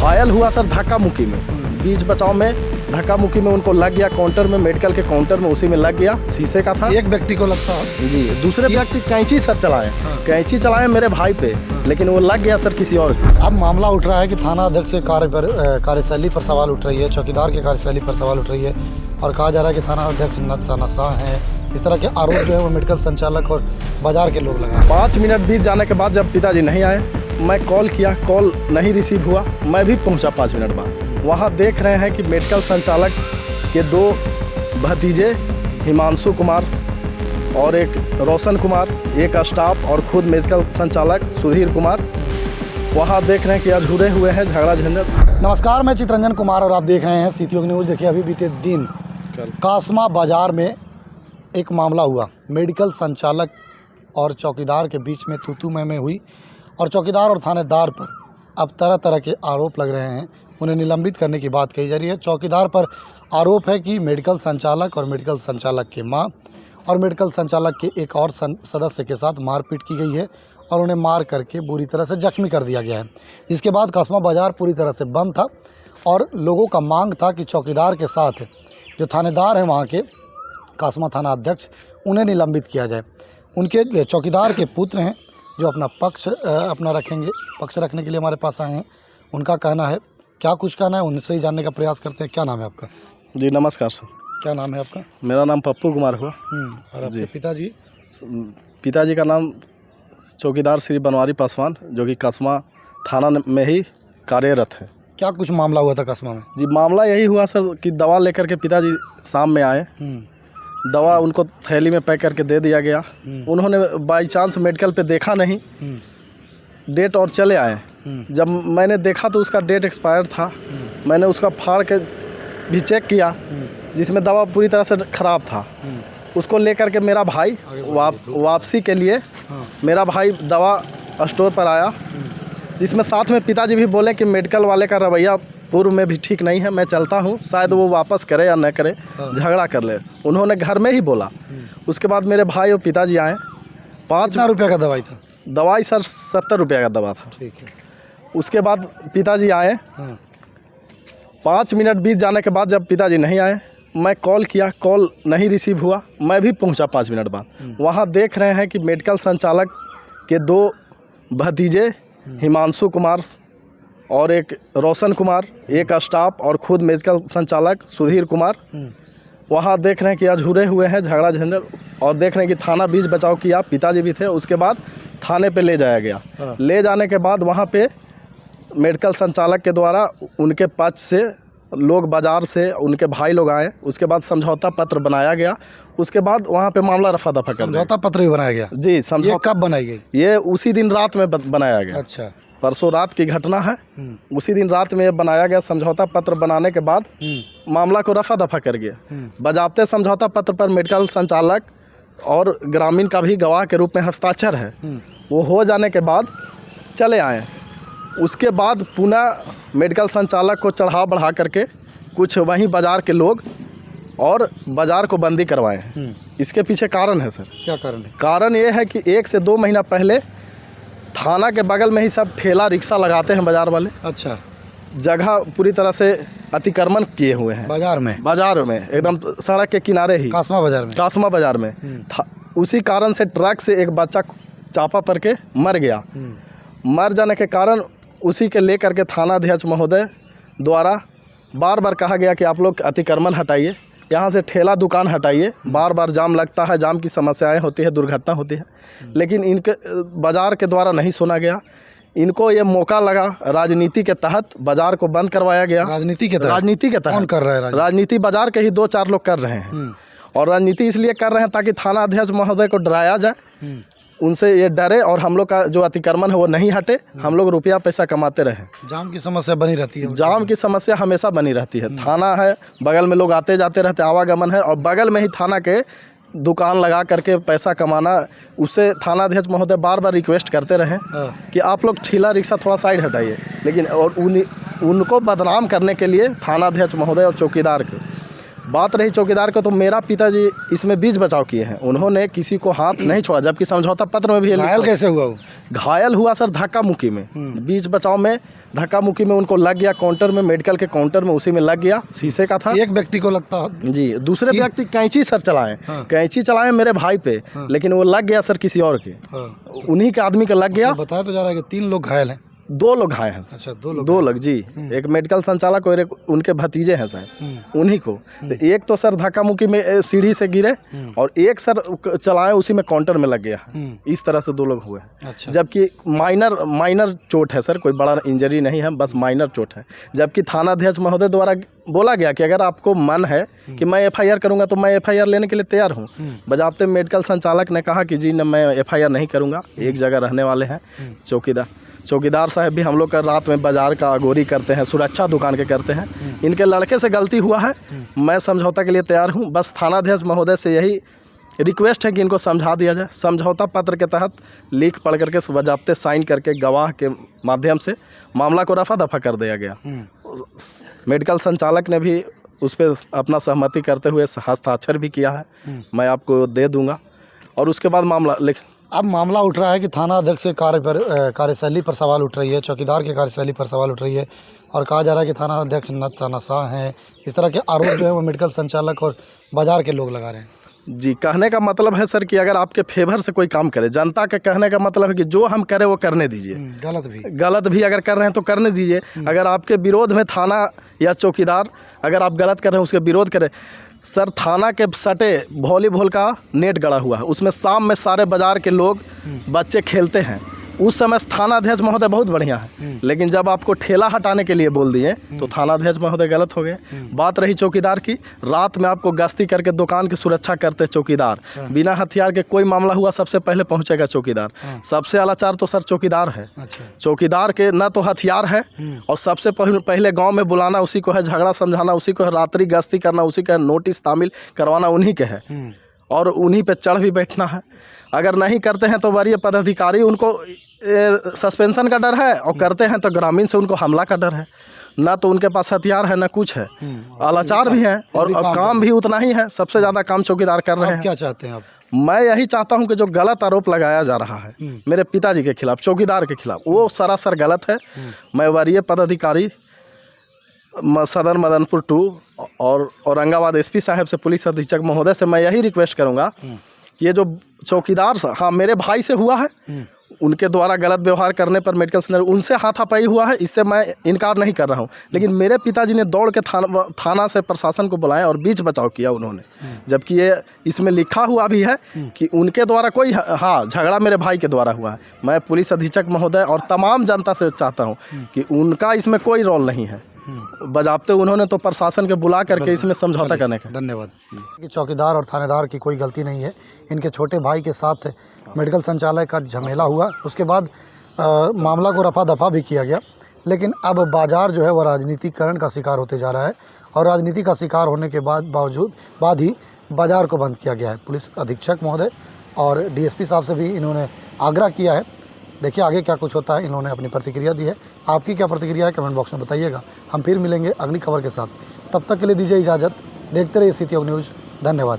घायल हुआ सर धक्का मुक्की में, बीच बचाव में धक्का मुक्की में उनको लग गया, काउंटर में, मेडिकल के काउंटर में, उसी में लग गया, शीशे का था। एक व्यक्ति को लगता है जी, दूसरे व्यक्ति कैंची सर चलाए, कैंची चलाए मेरे भाई पे, लेकिन वो लग गया सर किसी और। अब मामला उठ रहा है कि थाना अध्यक्ष के कार्यशैली पर सवाल उठ रही है, चौकीदार के कार्यशैली पर सवाल उठ रही है और कहा जा रहा है कि थाना अध्यक्ष नशां हैं। इस तरह के आरोप जो है वो मेडिकल संचालक और बाजार के लोग लगाए। 5 मिनट बीत जाने के बाद जब पिताजी नहीं आए, मैं कॉल किया, कॉल नहीं रिसीव हुआ, मैं भी पहुंचा 5 मिनट बाद। वहां देख रहे हैं कि मेडिकल संचालक के 2 भतीजे हिमांशु कुमार और एक रोशन कुमार, एक स्टाफ और खुद मेडिकल संचालक सुधीर कुमार वहां देख रहे हैं कि अधूरे हुए हैं, झगड़ा झंझट। नमस्कार, मैं चित्रंजन कुमार और आप देख रहे हैं सीटीओ न्यूज़। देखिए, अभी बीते दिन कासमा बाजार में एक मामला हुआ, मेडिकल संचालक और चौकीदार के बीच में तू-तू मैं हुई और चौकीदार और थानेदार पर अब तरह तरह के आरोप लग रहे हैं। उन्हें निलंबित करने की बात कही जा रही है। चौकीदार पर आरोप है कि मेडिकल संचालक और मेडिकल संचालक की मां और मेडिकल संचालक के एक और सदस्य के साथ मारपीट की गई है और उन्हें मार करके बुरी तरह से जख्मी कर दिया गया है। इसके बाद कासमा बाजार पूरी तरह से बंद था और लोगों का मांग था कि चौकीदार के साथ जो थानेदार हैं वहाँ के कासमा थाना अध्यक्ष, उन्हें निलंबित किया जाए। उनके चौकीदार के पुत्र हैं जो अपना पक्ष रखेंगे, पक्ष रखने के लिए हमारे पास आए हैं। उनका कहना है, क्या कुछ कहना है उनसे ही जानने का प्रयास करते हैं। क्या नाम है आपका? जी नमस्कार सर। क्या नाम है आपका? मेरा नाम पप्पू कुमार हुआ। और आपके पिताजी? पिताजी का नाम चौकीदार श्री बनवारी पासवान, जो कि कासमा थाना में ही कार्यरत है। क्या कुछ मामला हुआ था कासमा में? जी, मामला यही हुआ सर कि दवा लेकर के पिताजी शाम में आए, दवा उनको थैली में पैक करके दे दिया गया। उन्होंने बाई चांस मेडिकल पे देखा नहीं, डेट और चले आए। जब मैंने देखा तो उसका डेट एक्सपायर था। मैंने उसका फाड़ के भी चेक किया, जिसमें दवा पूरी तरह से ख़राब था। उसको लेकर के मेरा भाई वापसी के लिए मेरा भाई दवा स्टोर पर आया, जिसमें साथ में पिताजी भी बोले कि मेडिकल वाले का रवैया पूर्व में भी ठीक नहीं है, मैं चलता हूँ, शायद वो वापस करे या न करे, झगड़ा कर ले। उन्होंने घर में ही बोला। उसके बाद मेरे भाई और पिताजी आए। 5 रुपये का दवाई था? दवाई सर 70 रुपये का दवा था। ठीक है। उसके बाद पिताजी आए। 5 मिनट बीत जाने के बाद जब पिताजी नहीं आए, मैं कॉल किया, कॉल नहीं रिसीव हुआ, मैं भी पहुंचा 5 मिनट बाद। वहां देख रहे हैं कि मेडिकल संचालक के 2 भतीजे हिमांशु कुमार और एक रोशन कुमार, एक स्टाफ और खुद मेडिकल संचालक सुधीर कुमार वहां देख रहे हैं कि अधूरे हुए हैं, झगड़ा झंझट, और देख रहे हैं कि थाना बीच बचाव किया, पिताजी भी थे। उसके बाद थाने पे ले जाया गया। ले जाने के बाद वहाँ पे मेडिकल संचालक के द्वारा उनके पक्ष से लोग, बाजार से उनके भाई लोग आए। उसके बाद समझौता पत्र बनाया गया। उसके बाद वहाँ पे मामला रफा दफा कर समझौता पत्र भी बनाया गया? जी। समझौता कब बनाई गई? ये उसी दिन रात में बनाया गया। अच्छा। परसों रात की घटना है। उसी दिन रात में ये बनाया गया। समझौता पत्र बनाने के बाद मामला को रफा दफा कर गया। बजाबते समझौता पत्र पर मेडिकल संचालक और ग्रामीण का भी गवाह के रूप में हस्ताक्षर है। वो हो जाने के बाद चले आए। उसके बाद पुनः मेडिकल संचालक को चढ़ा बढ़ा करके कुछ वहीं बाजार के लोग और बाजार को बंदी करवाए। इसके पीछे कारण है सर। क्या कारण है? कारण ये है कि 1 से 2 महीना पहले थाना के बगल में ही सब ठेला रिक्शा लगाते हैं बाजार वाले। अच्छा। जगह पूरी तरह से अतिक्रमण किए हुए हैं बाजार में एकदम सड़क के किनारे ही, कासमा बाजार में। उसी कारण से ट्रक से एक बच्चा चापा पड़ के मर गया। मर जाने के कारण उसी के लेकर के थाना अध्यक्ष महोदय द्वारा बार बार कहा गया कि आप लोग अतिक्रमण हटाइए, यहाँ से ठेला दुकान हटाइए, बार बार जाम लगता है, जाम की समस्याएं होती है, दुर्घटना होती है। लेकिन इनके बाजार के द्वारा नहीं सुना गया। इनको ये मौका लगा, राजनीति के तहत बाजार को बंद करवाया गया। राजनीति के तहत? कौन कर रहा है? राजनीति बाजार के ही 2-4 लोग कर रहे हैं। और राजनीति इसलिए कर रहे हैं ताकि थाना अध्यक्ष महोदय को डराया जाए, उनसे ये डरे और हम लोग का जो अतिक्रमण है वो नहीं हटे, हम लोग रुपया पैसा कमाते रहे। जाम की समस्या बनी रहती है? जाम की समस्या हमेशा बनी रहती है। थाना है, बगल में लोग आते जाते रहते, आवागमन है, और बगल में ही थाना के दुकान लगा करके पैसा कमाना। उससे थाना अध्यक्ष महोदय बार बार रिक्वेस्ट करते रहे कि आप लोग ठेला रिक्शा थोड़ा साइड हटाइए, लेकिन और उनको बदनाम करने के लिए थाना अध्यक्ष महोदय और चौकीदार के बात रही चौकीदार को, तो मेरा पिताजी इसमें बीच बचाव किए हैं। उन्होंने किसी को हाथ नहीं छोड़ा, जबकि समझौता पत्र में भी। घायल कैसे हुआ वो? घायल हुआ सर धक्का मुक्की में, बीच बचाव में धक्का मुक्की में उनको लग गया काउंटर में, मेडिकल के काउंटर में, उसी में लग गया, शीशे का था। एक व्यक्ति को लगता जी, दूसरे व्यक्ति कैंची सर चलाए, कैंची चलाए मेरे भाई पे, लेकिन वो लग गया सर किसी और के, उन्हीं के आदमी का लग गया। बताया तो जा रहा है कि 3 लोग घायल हैं। 2 लोग घायल हैं। अच्छा, 2 लोग जी, एक मेडिकल संचालक और एक उनके भतीजे हैं सर, उन्हीं को। तो एक तो सर धक्का मुक्की में सीढ़ी से गिरे और एक सर चलाए उसी में काउंटर में लग गया। इस तरह से 2 लोग हुए। अच्छा। जबकि माइनर चोट है सर, कोई बड़ा इंजरी नहीं है, बस माइनर चोट है। जबकि थानाध्यक्ष महोदय द्वारा बोला गया कि अगर आपको मन है कि मैं FIR करूंगा तो मैं FIR लेने के लिए तैयार हूं। बजाते मेडिकल संचालक ने कहा कि जी न, मैं FIR नहीं करूंगा, एक जगह रहने वाले हैं चौकीदार साहब भी हम लोग का रात में बाजार का अगोरी करते हैं, सुरक्षा दुकान के करते हैं। इनके लड़के से गलती हुआ है, मैं समझौता के लिए तैयार हूं। बस थानाध्यक्ष महोदय से यही रिक्वेस्ट है कि इनको समझा दिया जाए। समझौता पत्र के तहत लिख पढ़ करके बजाते साइन करके गवाह के माध्यम से मामला को रफा दफा कर दिया गया। मेडिकल संचालक ने भी उस पर अपना सहमति करते हुए हस्ताक्षर भी किया है, मैं आपको दे दूँगा। और उसके बाद मामला अब मामला उठ रहा है कि थाना अध्यक्ष के कार्यशैली पर सवाल उठ रही है, चौकीदार की कार्यशैली पर सवाल उठ रही है और कहा जा रहा है कि थाना अध्यक्ष नशां हैं। इस तरह के आरोप जो है वो मेडिकल संचालक और बाजार के लोग लगा रहे हैं। जी, कहने का मतलब है सर कि अगर आपके फेवर से कोई काम करे, जनता के कहने का मतलब है कि जो हम करें वो करने दीजिए। गलत भी अगर कर रहे हैं तो करने दीजिए। अगर आपके विरोध में थाना या चौकीदार अगर आप गलत कर रहे हैं उसके विरोध करें। सर थाना के सटे वॉलीबॉल का नेट गड़ा हुआ है, उसमें शाम में सारे बाजार के लोग बच्चे खेलते हैं। उस समय थाना अध्यक्ष महोदय बहुत बढ़िया है, लेकिन जब आपको ठेला हटाने के लिए बोल दिए तो थाना अध्यक्ष महोदय गलत हो गए। बात रही चौकीदार की, रात में आपको गश्ती करके दुकान की सुरक्षा करते चौकीदार, बिना हथियार के कोई मामला हुआ सबसे पहले पहुंचेगा चौकीदार। सबसे लाचार तो सर चौकीदार है। चौकीदार के न तो हथियार है और सबसे पहले गाँव में बुलाना उसी को है, झगड़ा समझाना उसी को है, रात्रि गश्ती करना उसी का है, नोटिस तामील करवाना उन्हीं के है और उन्हीं पर चढ़ भी बैठना है। अगर नहीं करते हैं तो वरीय पदाधिकारी उनको सस्पेंशन का डर है और करते हैं तो ग्रामीण से उनको हमला का डर है। ना तो उनके पास हथियार है ना कुछ है, लाचार भी हैं और काम भी उतना ही है। सबसे ज़्यादा काम चौकीदार कर रहे हैं। क्या चाहते हैं आप? मैं यही चाहता हूं कि जो गलत आरोप लगाया जा रहा है मेरे पिताजी के खिलाफ, चौकीदार के खिलाफ, वो सरासर गलत है। मैं वरीय पदाधिकारी सदर मदनपुर 2 और औरंगाबाद SP साहब से, पुलिस अधीक्षक महोदय से मैं यही रिक्वेस्ट करूंगा कि ये जो चौकीदार हाँ मेरे भाई से हुआ है, उनके द्वारा गलत व्यवहार करने पर मेडिकल सेंटर उनसे हाथापाई हुआ है, इससे मैं इनकार नहीं कर रहा हूं। लेकिन मेरे पिताजी ने दौड़ के थाना से प्रशासन को बुलाया और बीच बचाव किया उन्होंने, जबकि ये इसमें लिखा हुआ भी है कि उनके द्वारा कोई झगड़ा मेरे भाई के द्वारा हुआ है। मैं पुलिस अधीक्षक महोदय और तमाम जनता से चाहता हूँ कि उनका इसमें कोई रोल नहीं है। बजाबते उन्होंने तो प्रशासन के बुला करके इसमें समझौता करने का। धन्यवाद। कि चौकीदार और थानेदार की कोई गलती नहीं है, इनके छोटे भाई के साथ मेडिकल संचालक का झमेला हुआ, उसके बाद मामला को रफा दफा भी किया गया। लेकिन अब बाजार जो है वह राजनीतिकरण का शिकार होते जा रहा है और राजनीति का शिकार होने के बाद ही बाजार को बंद किया गया है। पुलिस अधीक्षक महोदय और DSP साहब से भी इन्होंने आग्रह किया है। देखिए आगे क्या कुछ होता है। इन्होंने अपनी प्रतिक्रिया दी है। आपकी क्या प्रतिक्रिया है कमेंट बॉक्स में बताइएगा। हम फिर मिलेंगे अगली खबर के साथ, तब तक के लिए दीजिए इजाज़त। देखते रहिए सिटी न्यूज़। धन्यवाद।